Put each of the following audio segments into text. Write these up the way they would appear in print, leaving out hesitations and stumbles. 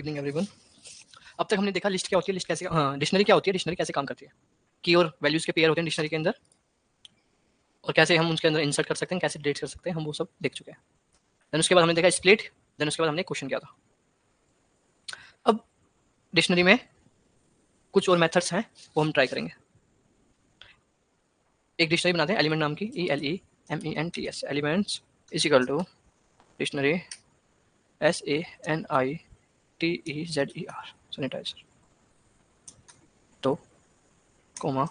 Evening everyone. अब तक हमने देखा लिस्ट क्या होती है, लिस्ट कैसे, डिक्शनरी क्या होती है, डिक्शनरी कैसे काम करती है, की और वैल्यूज के पेयर होते हैं डिक्शनरी के अंदर, और कैसे हम उसके अंदर इंसर्ट कर सकते हैं, कैसे डिलीट कर सकते हैं, हम वो सब देख चुके हैं। देन उसके बाद हमने देखा स्प्लिट, देन उसके बाद हमने क्वेश्चन किया था। अब डिक्शनरी में कुछ और मेथड्स हैं, वो हम ट्राई करेंगे। एक डिक्शनरी बनाते हैं एलिमेंट नाम की, ELEMENTS, elements is equal to dictionary SANITEZER, sanitizer, तो comma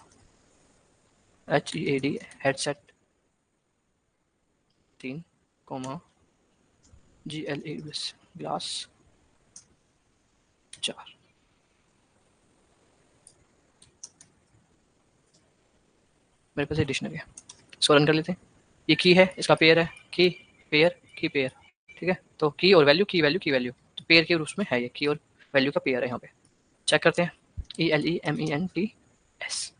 HEAD headset 3, comma GLAS glass 4। मेरे पास ये डिक्शनरी है, इसको रन कर लेते हैं। ये की है, इसका पेयर है, की पेयर की पेयर, ठीक है। तो की और वैल्यू, की वैल्यू की वैल्यू, तो पेयर के रूप में है, ये की और वैल्यू का पेयर है। यहाँ पे चेक करते हैं, ELEMENTS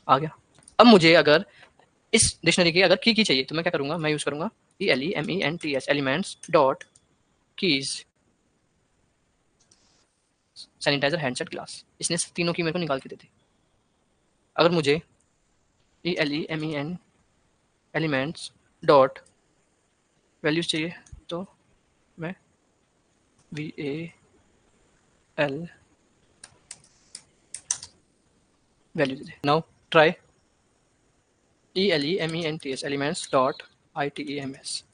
आ गया। अब मुझे अगर इस डिक्शनरी की अगर की चाहिए तो मैं क्या करूंगा, मैं यूज करूंगा ELEMENTS elements dot keys sanitiser handset glass. इसने तीनों की मेरे को निकाल के दे दी। अगर मुझे ELEMEN एलिमेंट्स डॉट वैल्यूज चाहिए तो मैं VAL वैल्यू दे दे। Now try ELEMENTS elements dot ITEMS,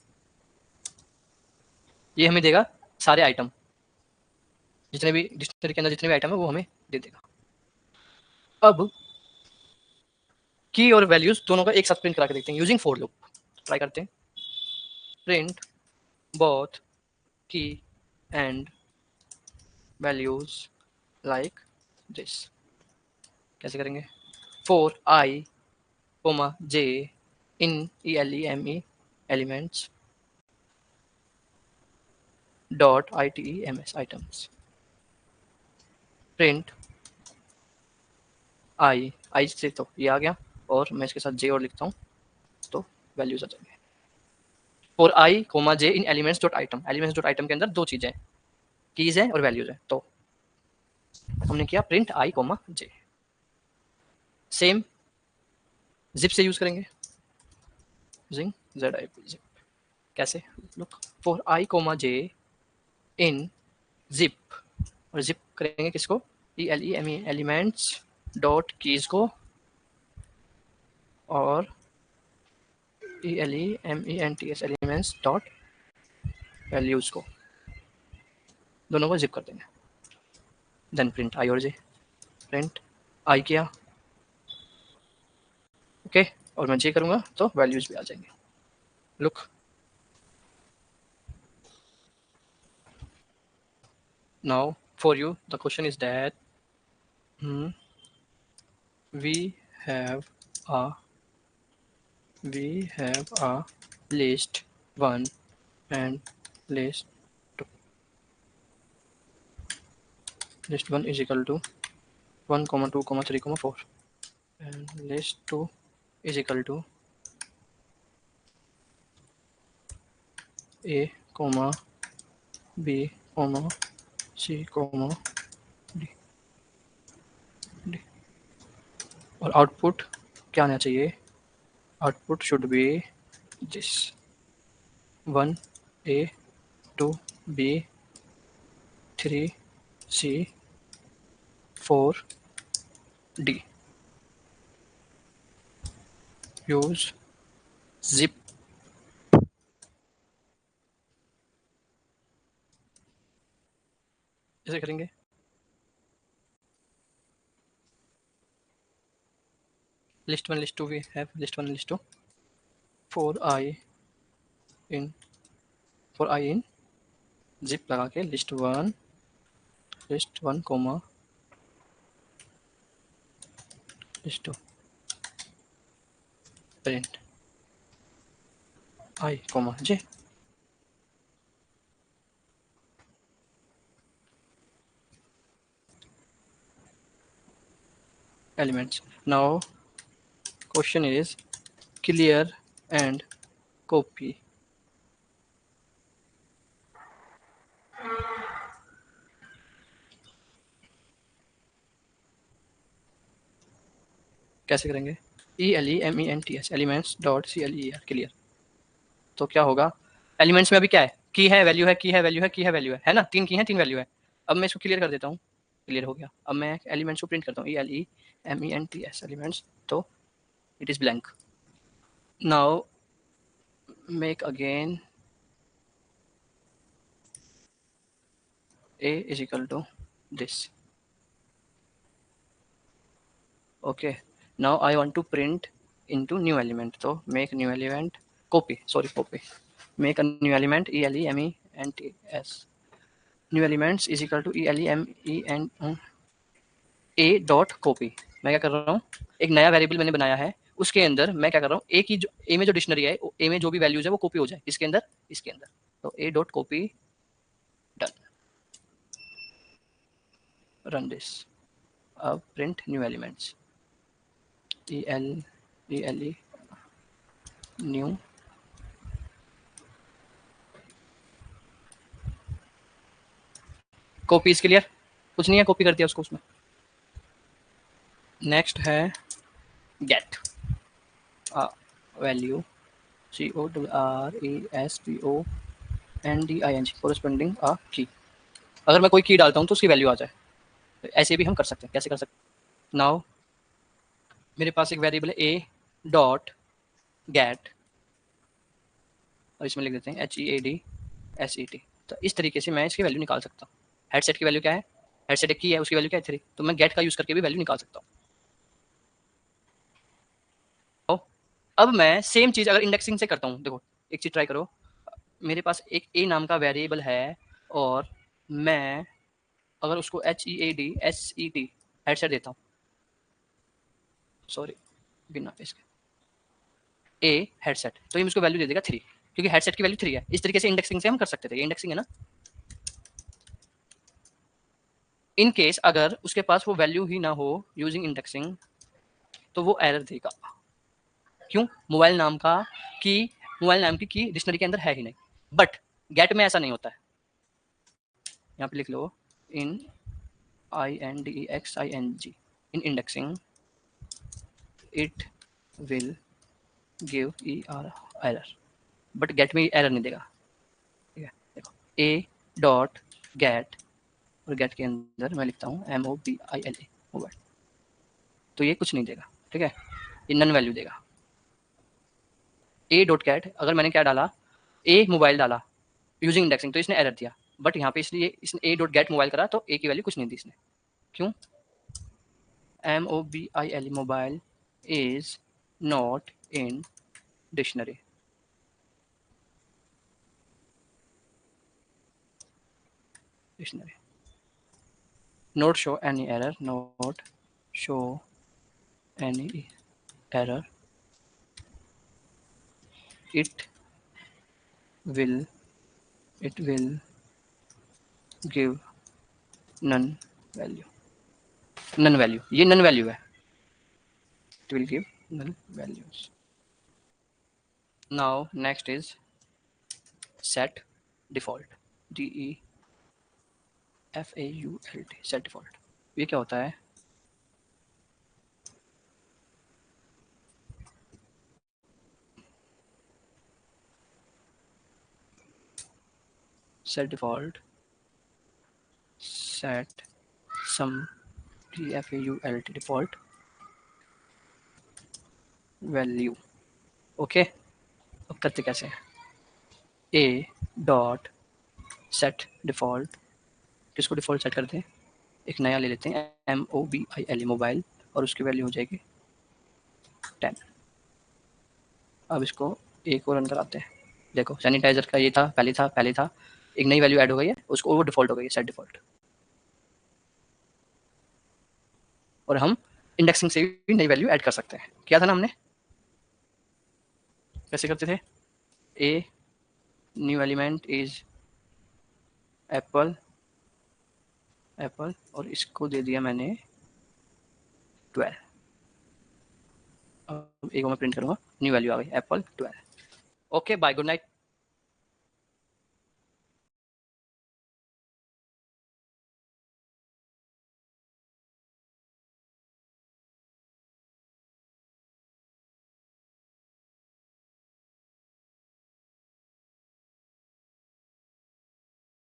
ये हमें देगा सारे आइटम, जितने भी डिक्शनरी के अंदर जितने भी आइटम है वो हमें दे देगा। अब की और वैल्यूज दोनों का एक साथ प्रिंट करा के देखते हैं यूजिंग फॉर लूप। ट्राई करते हैं, प्रिंट बोथ की एंड वैल्यूज लाइक दिस। कैसे करेंगे, for I, J in ELEME elements dot ITEMS items, print I से तो ये आ गया, और मैं इसके साथ J और लिखता हूँ तो वैल्यूज आ जाएंगे। For I, J in elements dot item, elements dot item के अंदर दो चीजें हैं, कीज है और वैल्यूज है। तो हमने किया print I, J। Same zip से यूज करेंगे, यूजिंग ZIP जिप। कैसे, look for I, J in zip, और जिप करेंगे किसको, ELEME एलिमेंट्स डॉट कीज को, और ELEMENTS एलिमेंट्स डॉट वैल्यूज को, दोनों को जिप कर देंगे। देन प्रिंट I और J, प्रिंट I किया, ओके, और मैं J करूंगा तो वैल्यूज भी आ जाएंगे। Look now for you the question is that we have a list 1 and list 2. List 1 is equal to 1, 2, 3, 4, and list 2 is equal to A, B, C, D, D, और output क्या आना चाहिए, output should be this 1 A, 2 B, 3 C, 4 D। Use zip, ऐसे करेंगे, list 1 list 2 we have list 1 list 2 for I in zip लगा के list 1 comma list 2, print I, J। elements. Now question is clear and copy कैसे करेंगे? ELEMENTS elements dot CLER clear. तो क्या होगा? Elements में अभी क्या है? की है, वैल्यू है, की है, वैल्यू है, की है, वैल्यू है ना? 3 की है, 3 वैल्यू है। अब मैं इसको क्लियर कर देता हूँ। क्लियर हो गया। अब मैं एलिमेंट्स को प्रिंट करता हूँ, ELEMENTS एलिमेंट्स, तो it is blank. Now make again A is equal to this. Okay, now I want to print into new element, so make new element, copy, make a new element, ELEMENTS, new elements is equal to ELEMENT A dot copy. मैं क्या कर रहा हूँ, एक नया variable मैंने बनाया है, उसके अंदर मैं क्या कर रहा हूँ, ए की ए में जो डिक्शनरी है, ए में जो भी वैल्यूज है वो कॉपी हो जाए इसके अंदर, तो A dot copy, done, run this. अब print new elements, ELE new, copy is clear, कुछ नहीं है, कॉपी कर दिया उसको उसमें। नेक्स्ट है गेट वैल्यू, CORRESPONDING कोरस्पोंडिंग अ की। अगर मैं कोई की डालता हूँ तो उसकी वैल्यू आ जाए, तो ऐसे भी हम कर सकते हैं। कैसे कर सकते हैं? नाउ मेरे पास एक वेरिएबल है ए डॉट गेट, और इसमें लिख देते हैं HEADSET। तो इस तरीके से मैं इसकी वैल्यू निकाल सकता हूँ। हेडसेट की वैल्यू क्या है? हेडसेट एक की है, उसकी वैल्यू क्या है? 3। तो मैं गेट का यूज करके भी वैल्यू निकाल सकता हूँ। अब मैं सेम चीज अगर इंडेक्सिंग से करता हूँ, देखो एक चीज ट्राई करो। मेरे पास एक ए नाम का वेरिएबल है, और मैं अगर उसको HEADSET हेडसेट देता हूँ, सॉरी बिना इसके ए हेडसेट, तो ये मुझको वैल्यू दे देगा 3, क्योंकि हेडसेट की वैल्यू 3 है। इस तरीके से इंडेक्सिंग से हम कर सकते थे। ये इंडेक्सिंग है ना। इन केस अगर उसके पास वो वैल्यू ही ना हो यूजिंग इंडेक्सिंग, तो वो एरर देगा। क्यों? मोबाइल नाम की डिक्शनरी के अंदर है ही नहीं। बट गेट में ऐसा नहीं होता है। यहाँ पे लिख लो, इन INDEXING, in indexing it will give error, but get में एरर नहीं देगा। ठीक है, देखो ए डॉट गेट, और गेट के अंदर मैं लिखता हूँ MOBILE मोबाइल, तो ये कुछ नहीं देगा। ठीक है, ये नन वैल्यू देगा। ए डॉट गेट, अगर मैंने क्या डाला, ए मोबाइल डाला यूजिंग इंडेक्सिंग, तो इसने एरर दिया। बट यहाँ पे इसलिए इसने ए डॉट गेट मोबाइल करा, तो ए की वैल्यू कुछ नहीं दी इसने। क्यों? MOBILE mobile is not in dictionary. Not show any error, not show any error, it will give none value, ये none value है, it will give none values. Now next is set default, DEFAULT, set default। ये क्या होता है? set default, set some DEFAULT default value। Okay, अब करते कैसे हैं? ए डॉट सेट डिफॉल्ट, किसको डिफॉल्ट सेट करते हैं? एक नया ले लेते हैं, MOBILE मोबाइल, और उसकी वैल्यू हो जाएगी 10। अब इसको एक और रन कराते हैं। देखो सैनिटाइजर का ये था, पहले था, एक नई वैल्यू ऐड हो गई है, उसको वो डिफॉल्ट हो गई है, सेट डिफॉल्ट। और हम इंडेक्सिंग से भी नई वैल्यू ऐड कर सकते हैं। किया था ना हमने, कैसे करते थे? A new element is Apple, और इसको दे दिया मैंने 12। अब एक मैं प्रिंट करूंगा, न्यू वैल्यू आ गई apple 12। Okay bye, good night.